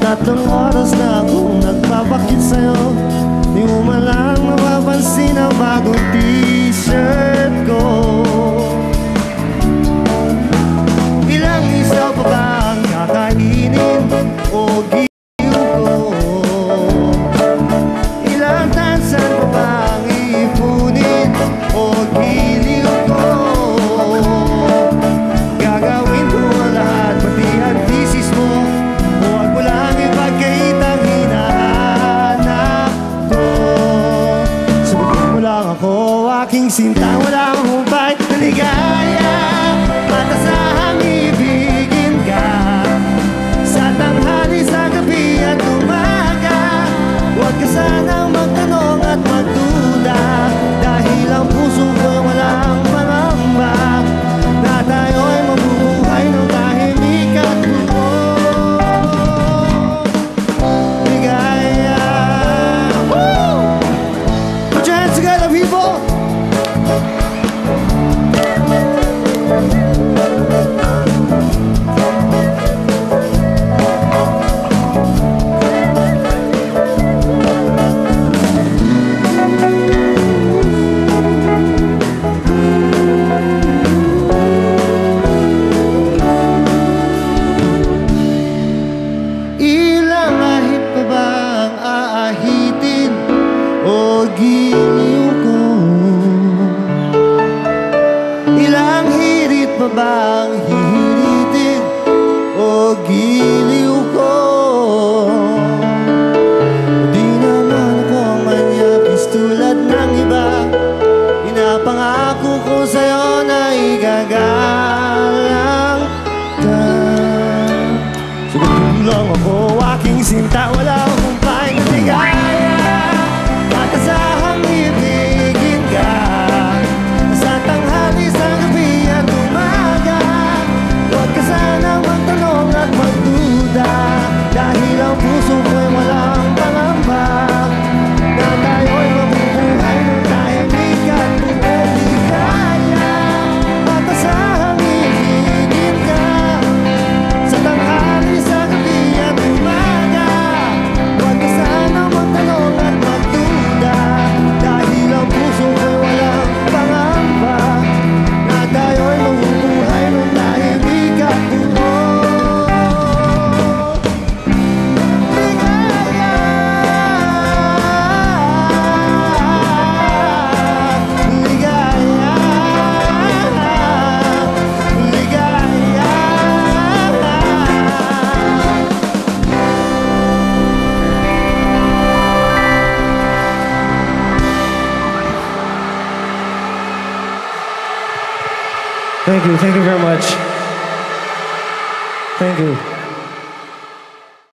Tatlong oras na akong nagpapakit sa'yo, di mo man lang napapansin ang bagong t-shirt ko. Ilang isaw pa ba ang kakainin o giliw ko? Ilang tansan pa ba ang iipunin o giliw ko? Gagawin ko ang lahat, pati ang thesis mo. Huwag mo lang ipagkait ang hinahanap ko. Sagutin mo lang ako, aking sinta, wala akong humpay na ligaya. Matasahang ibigin ka sa tanghali, sa gabi at umaga. Huwag ka sanang magtanong at magduda, dahil ang puso ko'y walang pangamba na tayo'y mabubuhay ng tahimik at ligaya. Put your hands together, people! Ilang ahit pa ba ang aahitin o giliw ko? Ilang hirit pa ba ang hihiritin o giliw ko? Di naman ako manyakis tulad ng iba. Pinapangako ko sa'yo na igagalang ka. Sagutin lang ako, aking sinta, wala akong humpay na ligaya. Matasahang ibigin ka sa tanghali, sa gabi at umaga. Huwag ka sanang magtanong at magduda, dahil ang puso ko'y walang pangamba na tayo'y mabubuhay ng tahimik at buong ligaya. Matasahang ibigin ka sa tanghali, sa gabi at umaga. Huwag ka sanang magtanong at magduda, dahil ang puso ko'y walang pangamba na tayo'y mabubuhay ng tahimik at buong ligaya. Thank you very much. Thank you.